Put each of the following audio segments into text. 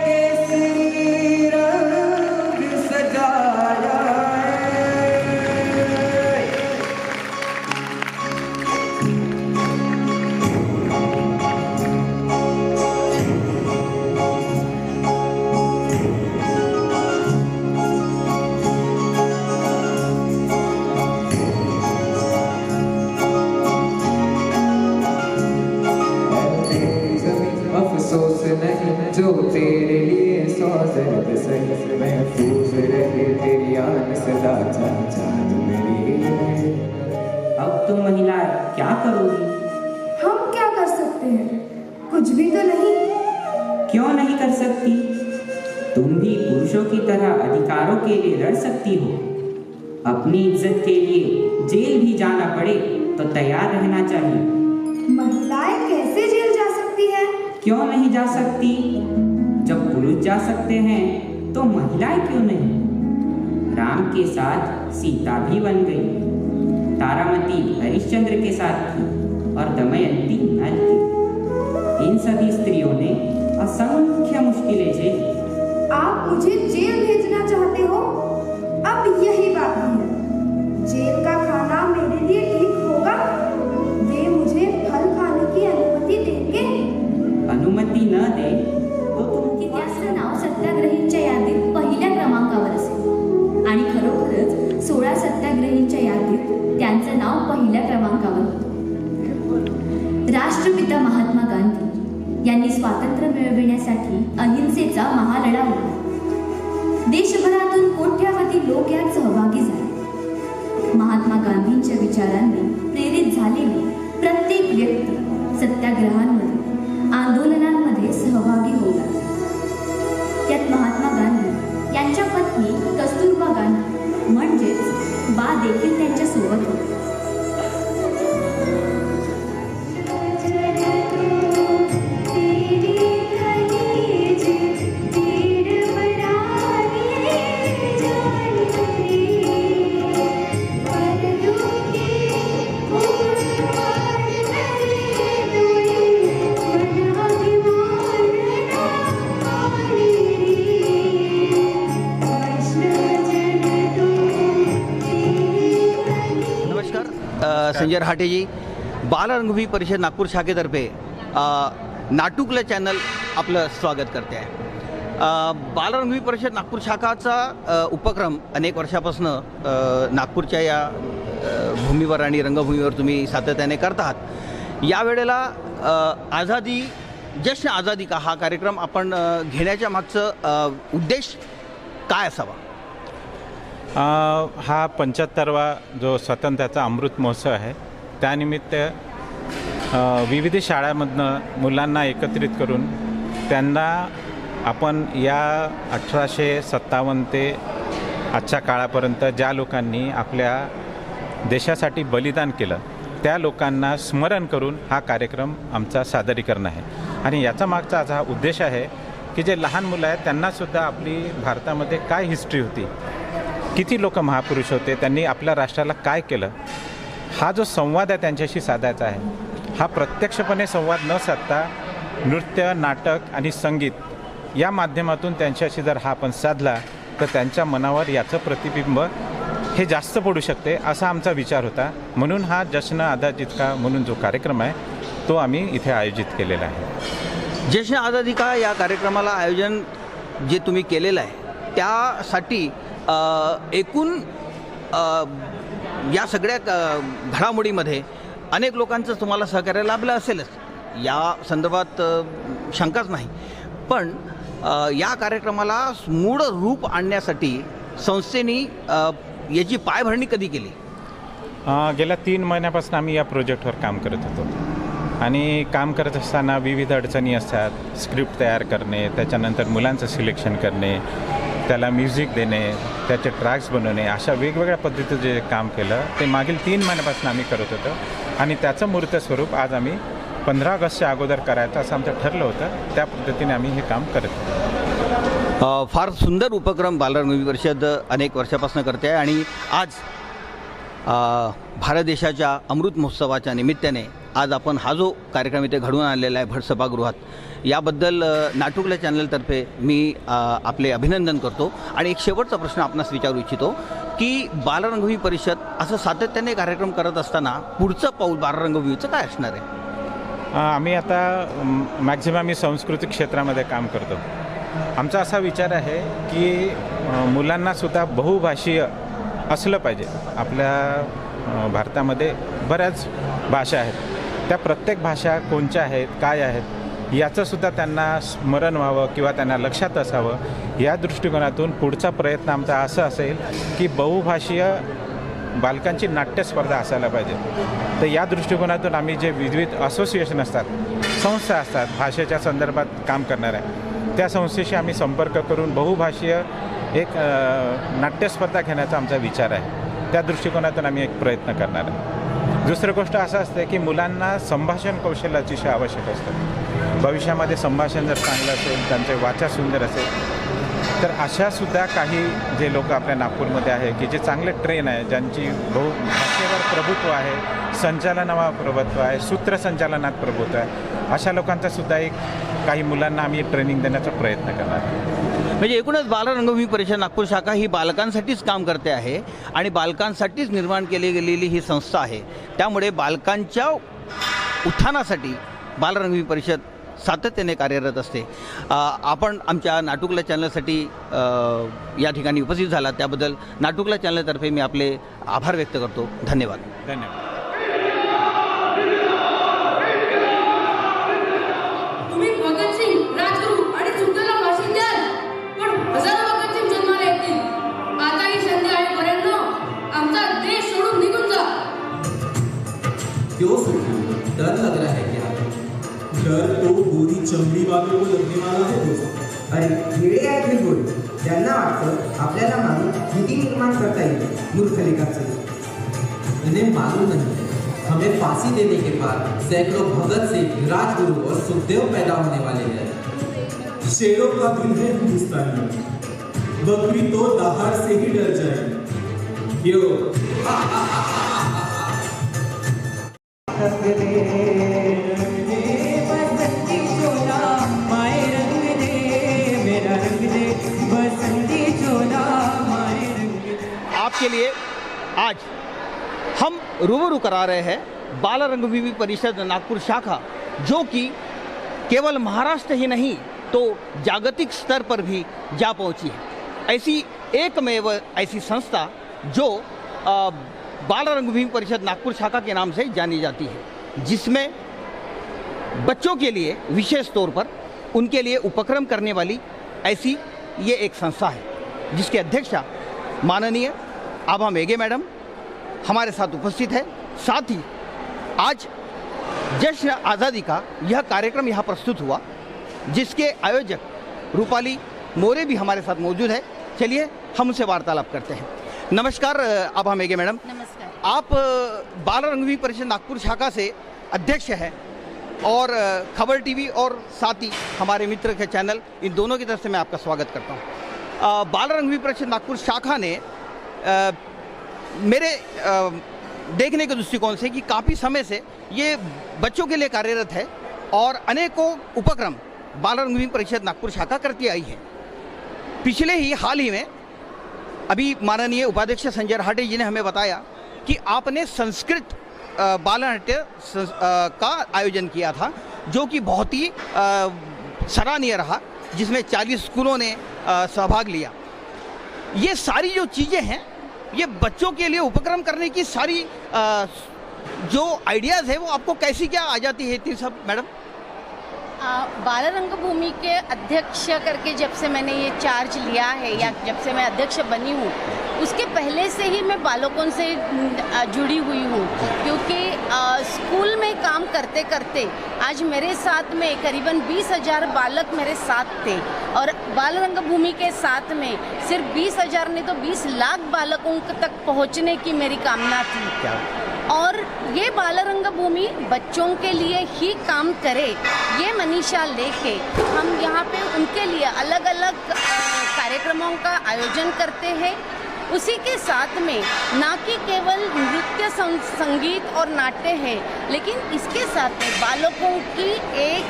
केसरी रंग सजाया अफसोस नहीं जो तेरे लिए सौ दर्द सही महफूज रहे तेरी आन सदा चांद मेरी। अब तुम महिलाएं क्या करोगी? हम क्या कर सकते हैं? कुछ भी तो नहीं। क्यों नहीं कर सकती? तुम भी पुरुषों की तरह अधिकारों के लिए लड़ सकती हो। अपनी इज्जत के लिए जेल भी जाना पड़े तो तैयार रहना चाहिए। महिलाएं कैसे जेल जा सकती है? क्यों नहीं जा सकती? जब पुरुष जा सकते हैं तो महिलाएं क्यों नहीं? राम के साथ सीता भी बन गई, तारामती हरिश्चंद्र के साथ थी और दमयंती नल थी। इन सभी स्त्रियों ने असंख्य मुश्किलें झेली। आप मुझे जेल भेजना चाहते हो? अब यही बाकी है। जेल का खाना मेरे लिए ठीक होगा? वे मुझे फल खाने की अनुमति देंगे? अनुमती न दे तो तुम की त्याचं नाव सत्याग्रहींच्या यादीत पहिल्या क्रमांकावर असेल आणि खरोखरच 16 सत्याग्रहींच्या यादीत त्यांचं नाव पहिल्या क्रमांकावर होतं। राष्ट्रपिता महात्मा गांधी यांनी स्वातंत्र्य मिळविण्यासाठी अहिंसेचा महालढा लढला। देशभरातून कोट्यावधी लोक यात सहभागी झाले। महात्मा गांधींच्या विचारांनी प्रेरित झालेली प्रत्येक व्यक्ती सत्याग्रहांमध्ये आंदोलनांमध्ये सहभागी होऊ लागली। त्यात महात्मा गांधी यांच्या पत्नी कस्तुरबा गांधी म्हणजेच बा देखील त्यांच्या सोबत होती। संजय रहाटेजी, बालरंगभूमी परिषद नागपूर शाखेतर्फे नाटुकलं चॅनल आपलं स्वागत करते आहे। बालरंगभूमी परिषद नागपूर शाखाचा उपक्रम अनेक वर्षापासून नागपूरच्या या भूमीवर आणि रंगभूमीवर तुम्ही सातत्याने करतात। यावेळेला आझादी जश्न आझादी का हा कार्यक्रम आपण घेण्याच्या मागचं उद्देश काय असावा? हा 75वा जो स्वातंत्र्याचा अमृत महोत्सव आहे, त्यानिमित्त विविध शाळांमधनं मुलांना एकत्रित करून त्यांना आपण या 1857 ते आजच्या काळापर्यंत ज्या लोकांनी आपल्या देशासाठी बलिदान केलं त्या लोकांना स्मरण करून हा कार्यक्रम आमचा सादरीकरण आहे। आणि याचा मागचा हा उद्देश आहे की जे लहान मुलं आहेत त्यांनासुद्धा आपली भारतामध्ये काय हिस्ट्री होती, किती लोक महापुरुष होते, त्यांनी आपल्या राष्ट्राला काय केलं, हा जो संवाद आहे त्यांच्याशी साधायचा आहे। हा प्रत्यक्षपणे संवाद न साधता नृत्य, नाटक आणि संगीत या माध्यमातून त्यांच्याशी जर हा आपण साधला तर त्यांच्या मनावर याचं प्रतिबिंब हे जास्त पडू शकते, असा आमचा विचार होता। म्हणून हा जश्न आझादी का म्हणून जो कार्यक्रम आहे तो आम्ही इथे आयोजित केलेला आहे। जश्न आझादी का या कार्यक्रमाला आयोजन जे तुम्ही केलेलं आहे त्यासाठी एकूण या सगळ्या घडामोडीमध्ये अनेक लोकांचं तुम्हाला सहकार्य लाभलं असेलच, या संदर्भात शंकाच नाही। पण या कार्यक्रमाला मूळ रूप आणण्यासाठी संस्थेने याची पायभरणी कधी केली? गेल्या 3 महिन्यापासून आम्ही या प्रोजेक्टवर काम करत होतो आणि काम करत असताना विविध अडचणी असतात। स्क्रिप्ट तयार करणे, त्याच्यानंतर मुलांचं सिलेक्शन करणे, त्याला म्युझिक देणे, त्याचे ट्रॅक्स बनवणे, अशा वेगवेगळ्या पद्धतीचं जे काम केलं ते मागील 3 महिन्यापासून आम्ही करत होतो आणि त्याचं मूर्त स्वरूप आज आम्ही 15 ऑगस्टच्या अगोदर करायचं असं आमचं ठरलं होतं। त्या पद्धतीने आम्ही हे काम करत होतो। फार सुंदर उपक्रम बालरंगभूमी परिषद अनेक वर्षापासून करते आहे आणि आज भारत देशाच्या अमृत महोत्सवाच्या निमित्ताने आज आपण हा जो कार्यक्रम इथे घडवून आणलेला आहे भट सभागृहात, याबद्दल नाटुकला चॅनलतर्फे मी आपले अभिनंदन करतो. आणि एक शेवटचा प्रश्न आपणास विचारू इच्छितो की बालरंगभूमी परिषद असं सातत्याने कार्यक्रम करत असताना पुढचं पाऊल बालरंगभूमीचं काय असणार आहे? आम्ही आता मॅक्झिमम सांस्कृतिक क्षेत्रामध्ये काम करतो. आमचा असा विचार आहे की मुलांनासुद्धा बहुभाषीय असलं पाहिजे. आपल्या भारतामध्ये बऱ्याच भाषा आहेत, त्या प्रत्येक भाषा कोणत्या आहेत, काय आहेत, याचंसुद्धा त्यांना स्मरण व्हावं किंवा त्यांना लक्षात असावं. या दृष्टिकोनातून पुढचा प्रयत्न आमचा असं असेल की बहुभाषीय बालकांची नाट्यस्पर्धा असायला पाहिजे. तर या दृष्टिकोनातून आम्ही जे विविध असोसिएशन असतात, संस्था असतात भाषेच्या संदर्भात काम करणाऱ्या, त्या संस्थेशी आम्ही संपर्क करून बहुभाषीय एक नाट्यस्पर्धा घेण्याचा आमचा विचार आहे. त्या दृष्टिकोनातून आम्ही एक प्रयत्न करणार आहे. दुसरी गोष्ट असं असते की मुलांना संभाषण कौशल्य अतिशय आवश्यक असतं. भविष्यामध्ये संभाषण जर चांगलं असेल, त्यांचे वाचा सुंदर असेल, तर अशासुद्धा काही जे लोक आपल्या नागपूरमध्ये आहे की जे चांगले ट्रेन आहे, ज्यांची भाषेवर प्रभुत्व आहे, संचालनावर प्रभुत्व आहे, सूत्रसंचालनात प्रभुत्व आहे, अशा लोकांचासुद्धा एक काही मुलांना आम्ही ट्रेनिंग देण्याचा प्रयत्न करणार आहे. म्हणजे एकूणच बालरंगभूमी परिषद नागपूर शाखा ही बालकांसाठीच काम करते आहे आणि बालकांसाठीच निर्माण केली गेलेली ही संस्था आहे. त्यामुळे बालकांच्या उत्थानासाठी बालरंगभूमी परिषद सातत्याने कार्यरत असते. आपण आमच्या नाटुकला चॅनलसाठी या ठिकाणी उपस्थित झाला त्याबद्दल नाटुकला चॅनलतर्फे मी आपले आभार व्यक्त करतो. धन्यवाद. धन्यवाद. तुम्ही भगतसिंग, राजगुरू आणि सुखदेवला फाशी द्याल, पण हजारो भगतसिंग जन्माला येतील. आता ही संधी आहे पर्यंत आमचा देश सोडून निघून जा. क्यों सुखी? डर लग रहा है क्या? डर तो गोरी चमड़ी वालों को लगने वाला है दोस्त. अरे वेळे आहेत हे गोरी, त्यांना वाटतं आपल्याला मारून भीती निर्माण करता येईल. मूर्ख लेखाचे. इन्हें मालूम नहीं, हमें फांसी देने के बाद सैकड़ों भगत सिंह, राजगुरु और सुखदेव पैदा होने वाले हैं. शेरों का दिल है हिंदुस्तानी, बकरी तो दहाड़ से ही डर जाएगी. क्यों? आपके लिए आज हम रूबरू करा रहे हैं बालरंगभूमि परिषद नागपुर शाखा, जो कि केवल महाराष्ट्र ही नहीं तो जागतिक स्तर पर भी जा पहुंची है. ऐसी एकमेव ऐसी संस्था जो बालरंगभूमि परिषद नागपुर शाखा के नाम से जानी जाती है, जिसमें बच्चों के लिए विशेष तौर पर उनके लिए उपक्रम करने वाली ऐसी ये एक संस्था है, जिसके अध्यक्षा माननीय आभा मेघे मैडम हमारे साथ उपस्थित है. साथ ही आज जश्न आज़ादी का यह कार्यक्रम यहाँ प्रस्तुत हुआ, जिसके आयोजक रूपाली मोरे भी हमारे साथ मौजूद है. चलिए हम उनसे वार्तालाप करते हैं. नमस्कार आभा मेघे मैडम. नमस्कार. आप बालरंगभूमि परिषद नागपुर शाखा से अध्यक्ष हैं और खबर टीवी और साथ ही हमारे मित्र के चैनल, इन दोनों की तरफ से मैं आपका स्वागत करता हूँ. बालरंगभूमि परिषद नागपुर शाखा ने मेरे देखने के दृष्टिकोण से कि काफ़ी समय से ये बच्चों के लिए कार्यरत है और अनेकों उपक्रम बालरंगभूमि परिषद नागपुर शाखा करती आई है. पिछले ही हाल ही में अभी माननीय उपाध्यक्ष संजय राहटे जी ने हमें बताया कि आपने संस्कृत बालनाट्य का आयोजन किया था, जो कि बहुत ही सराहनीय रहा, जिसमें 40 स्कूलों ने सहभाग लिया. ये सारी जो चीज़ें हैं, ये बच्चों के लिए उपक्रम करने की सारी जो आइडियाज़ है वो आपको कैसी क्या आ जाती है इतनी सब मैडम? बालरंगभूमि के अध्यक्ष करके जब से मैंने ये चार्ज लिया है या जब से मैं अध्यक्ष बनी हूँ, उसके पहले से ही मैं बालकों से जुड़ी हुई हूँ, क्योंकि स्कूल में काम करते करते आज मेरे साथ में करीबन 20,000 बालक मेरे साथ थे और बालरंगभूमि के साथ में सिर्फ 20,000 नहीं तो 20 लाख बालकों तक पहुँचने की मेरी कामना थी. और ये बालरंगभूमि बच्चों के लिए ही काम करे, ये मनीषा लेके हम यहाँ पे उनके लिए अलग अलग कार्यक्रमों का आयोजन करते हैं. उसी के साथ में ना कि केवल नृत्य संगीत और नाट्य है, लेकिन इसके साथ में बालकों की एक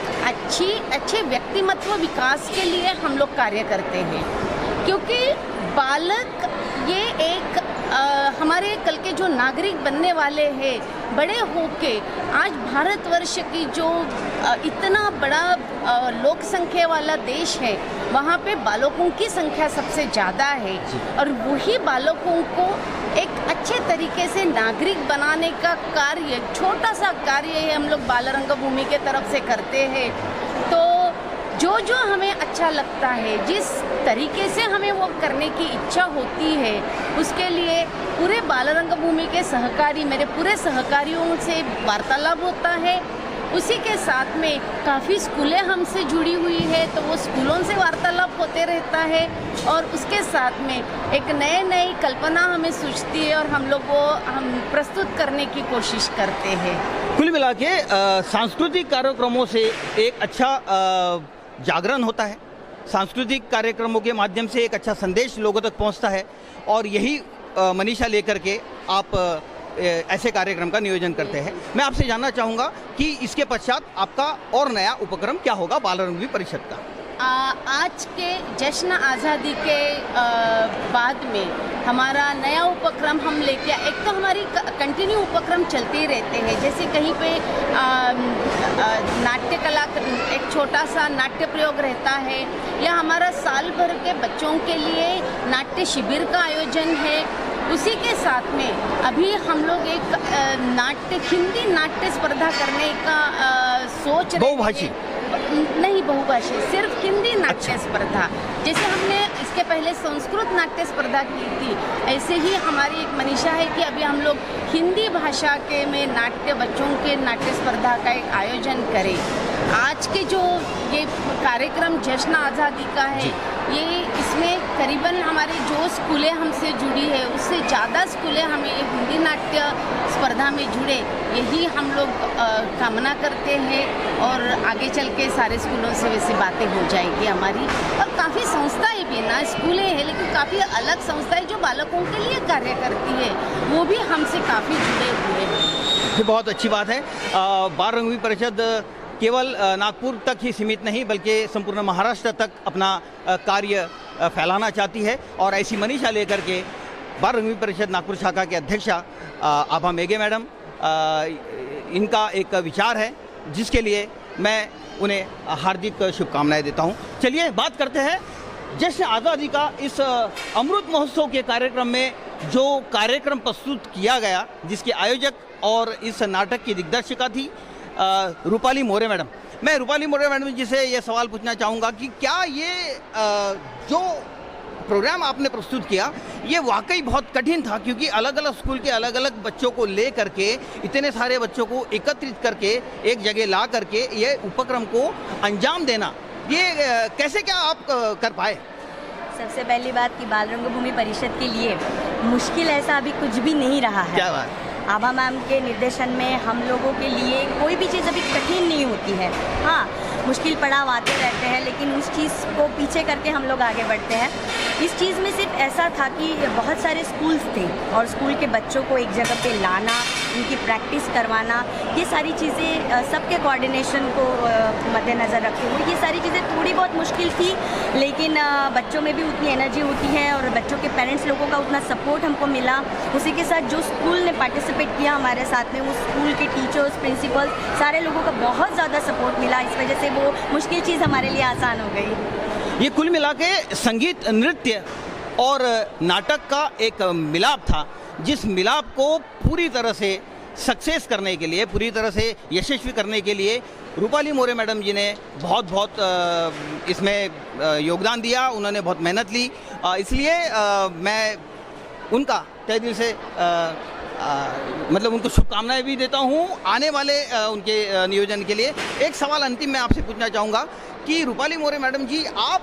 अच्छे व्यक्तिमत्व विकास के लिए हम लोग कार्य करते हैं, क्योंकि बालक ये एक हमारे कल के जो नागरिक बनने वाले हैं, बड़े होके आज भारतवर्ष की जो इतना बड़ा लोक संख्या वाला देश है, वहाँ पे बालकों की संख्या सबसे ज़्यादा है और वही बालकों को एक अच्छे तरीके से नागरिक बनाने का कार्य, छोटा सा कार्य है, हम लोग बाल रंगभूमि के तरफ से करते हैं। तो जो हमें अच्छा लगता है, जिस तरीके से हमें वो करने की इच्छा होती है, उसके लिए पूरे बाल रंगभूमि के सहकारी, मेरे पूरे सहकारियों से वार्तालाप होता है। उसी के साथ में काफ़ी स्कूलें हमसे जुड़ी हुई है, तो वो स्कूलों से वार्तालाप होते रहता है और उसके साथ में एक नई कल्पना हमें सूझती है और हम लोग वो प्रस्तुत करने की कोशिश करते हैं। कुल मिला के सांस्कृतिक कार्यक्रमों से एक अच्छा जागरण होता है, सांस्कृतिक कार्यक्रमों के माध्यम से एक अच्छा संदेश लोगों तक पहुंचता है और यही मनीषा लेकर के आप ऐसे कार्यक्रम का नियोजन करते हैं। मैं आपसे जानना चाहूँगा कि इसके पश्चात आपका और नया उपक्रम क्या होगा बाल रंगभूमि परिषद का? आज के जश्न आज़ादी के बाद में हमारा नया उपक्रम हम लेके, एक तो हमारी कंटिन्यू उपक्रम चलते ही रहते हैं, जैसे कहीं पे नाट्य कला, एक छोटा सा नाट्य प्रयोग रहता है, या हमारा साल भर के बच्चों के लिए नाट्य शिविर का आयोजन है। उसी के साथ में अभी हम लोग एक हिंदी नाट्य स्पर्धा करने का सोच रहे हैं। नहीं बहुभाषी, सिर्फ हिंदी नाट्य स्पर्धा। जैसे हमने इसके पहले संस्कृत नाट्य स्पर्धा की थी, ऐसे ही हमारी एक मनीषा है कि अभी हम लोग हिंदी भाषा के में नाट्य, बच्चों के नाट्य स्पर्धा का एक आयोजन करें। आज के जो ये कार्यक्रम जश्न आज़ादी का है, ये इसमें करीबन हमारी जो स्कूलें हमसे जुड़ी है, उससे ज़्यादा स्कूलें हमें एक हिंदी नाट्य स्पर्धा में जुड़े, यही हम लोग कामना करते हैं और आगे चल के सारे स्कूलों से वैसे बातें हो जाएगी हमारी। और काफ़ी संस्थाएं भी ना, स्कूलें हैं लेकिन काफ़ी अलग संस्थाएं जो बालकों के लिए कार्य करती है, वो भी हमसे काफ़ी जुड़े हुए हैं। ये बहुत अच्छी बात है। बाल रंगभूमि परिषद केवल नागपुर तक ही सीमित नहीं बल्कि संपूर्ण महाराष्ट्र तक अपना कार्य फैलाना चाहती है और ऐसी मनीषा लेकर के बाल रंगभूमि परिषद नागपुर शाखा के अध्यक्षा आभा मेघे मैडम, इनका एक विचार है जिसके लिए मैं उन्हें हार्दिक शुभकामनाएं देता हूं। चलिए बात करते हैं जश्न आज़ादी का इस अमृत महोत्सव के कार्यक्रम में जो कार्यक्रम प्रस्तुत किया गया, जिसके आयोजक और इस नाटक की दिग्दर्शिका थी रूपाली मोरे मैडम। मैं रूपाली मोरे मैडम जी से ये सवाल पूछना चाहूँगा कि क्या ये जो प्रोग्राम आपने प्रस्तुत किया ये वाकई बहुत कठिन था, क्योंकि अलग अलग स्कूल के अलग अलग बच्चों को ले करके, इतने सारे बच्चों को एकत्रित करके एक जगह ला करके ये उपक्रम को अंजाम देना, ये कैसे क्या आप कर पाए? सबसे पहली बात कि बाल रंगभूमि परिषद के लिए मुश्किल ऐसा अभी कुछ भी नहीं रहा है। क्या बात? आभा मैम के निर्देशन में हम लोगों के लिए कोई भी चीज़ अभी कठिन नहीं होती है। हाँ, मुश्किल पड़ाव आते रहते हैं लेकिन उस चीज़ को पीछे करके हम लोग आगे बढ़ते हैं। इस चीज़ में सिर्फ ऐसा था कि बहुत सारे स्कूल्स थे और स्कूल के बच्चों को एक जगह पे लाना, उनकी प्रैक्टिस करवाना, ये सारी चीज़ें सबके कोऑर्डिनेशन को मद्देनज़र रखते हुए ये सारी चीज़ें थोड़ी बहुत मुश्किल थी, लेकिन बच्चों में भी उतनी एनर्जी होती है और बच्चों के पेरेंट्स लोगों का उतना सपोर्ट हमको मिला। उसी के साथ जो स्कूल ने पार्टिसिपेट किया हमारे साथ में, उस स्कूल के टीचर्स, प्रिंसिपल, सारे लोगों का बहुत ज़्यादा सपोर्ट मिला। इस वजह से वो मुश्किल चीज़ हमारे लिए आसान हो गई। ये कुल मिला के संगीत, नृत्य और नाटक का एक मिलाप था, जिस मिलाप को पूरी तरह से सक्सेस करने के लिए, पूरी तरह से यशस्वी करने के लिए रूपाली मोरे मैडम जी ने बहुत इसमें योगदान दिया। उन्होंने बहुत मेहनत ली, इसलिए मैं उनका तहे दिल से मतलब उनको शुभकामनाएं भी देता हूं आने वाले उनके नियोजन के लिए। एक सवाल अंतिम मैं आपसे पूछना चाहूँगा कि रूपाली मोरे मैडम जी, आप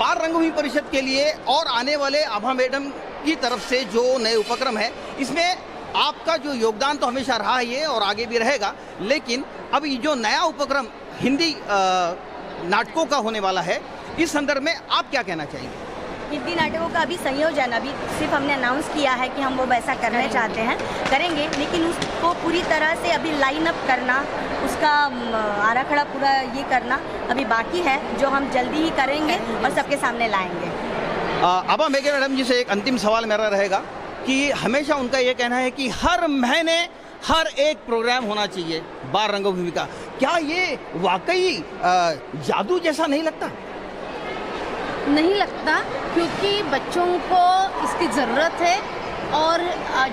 बाल रंगभूमि परिषद के लिए और आने वाले आभा मैडम की तरफ से जो नए उपक्रम है, इसमें आपका जो योगदान तो हमेशा रहा ही है और आगे भी रहेगा, लेकिन अब ये जो नया उपक्रम हिंदी नाटकों का होने वाला है, इस संदर्भ में आप क्या कहना चाहेंगे? हिंदी नाटकों का अभी संयोजन अभी सिर्फ हमने अनाउंस किया है कि हम वो वैसा करना चाहते हैं, करेंगे, लेकिन उसको पूरी तरह से अभी लाइन अप करना, उसका आराखड़ा पूरा ये करना अभी बाकी है, जो हम जल्दी ही करेंगे और सबके सामने लाएंगे। आबा मेघे मैडम जी से एक अंतिम सवाल मेरा रहेगा कि हमेशा उनका ये कहना है कि हर महीने हर एक प्रोग्राम होना चाहिए बाल रंगभूमि का। क्या ये वाकई जादू जैसा नहीं लगता? नहीं लगता, क्योंकि बच्चों को इसकी ज़रूरत है और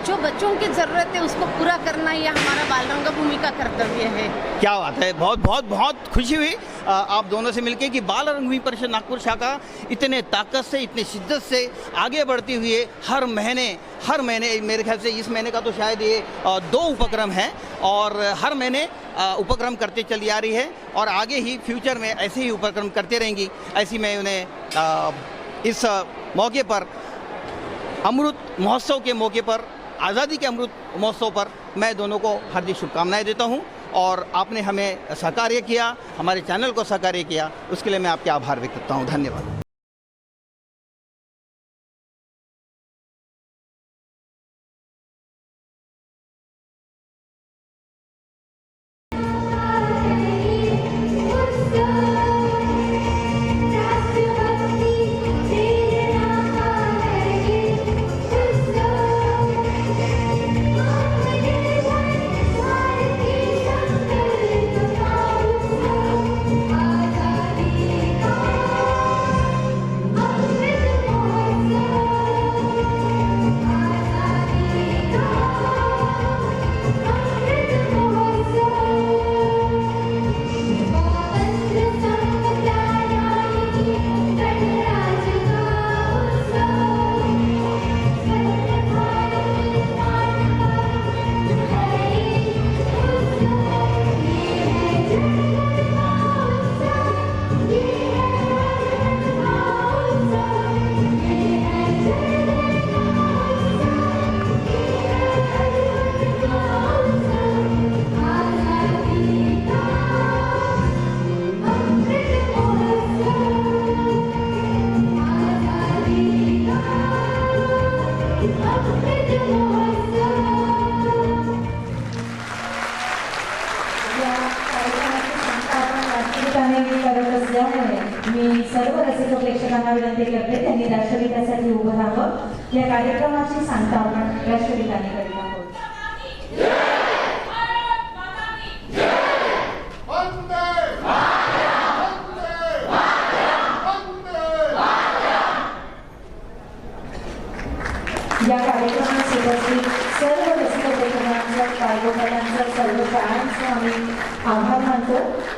जो बच्चों की ज़रूरत है उसको पूरा करना ये हमारा बाल रंगभूमि का कर्तव्य है। क्या बात है, बहुत बहुत बहुत खुशी हुई आप दोनों से मिलके कि बाल रंगभूमि परिषद नागपुर शाखा इतने ताकत से, इतने शिद्दत से आगे बढ़ती हुई हर महीने मेरे ख्याल से इस महीने का तो शायद ये 2 उपक्रम हैं और हर महीने उपक्रम करते चली आ रही है और आगे ही फ्यूचर में ऐसे ही उपक्रम करते रहेंगी। ऐसी मैं उन्हें इस मौके पर अमृत महोत्सव के मौके पर, आज़ादी के अमृत महोत्सव पर मैं दोनों को हार्दिक शुभकामनाएं देता हूं और आपने हमें सहकार्य किया, हमारे चैनल को सहकार्य किया, उसके लिए मैं आपके आभार व्यक्त करता हूं। धन्यवाद। मी सर्व रसिक प्रेक्षकांना विनंती करते त्यांनी राष्ट्रगीतासाठी उभं राहावं। या कार्यक्रमाची सांगता आपण राष्ट्रगीताने करीत आहोत।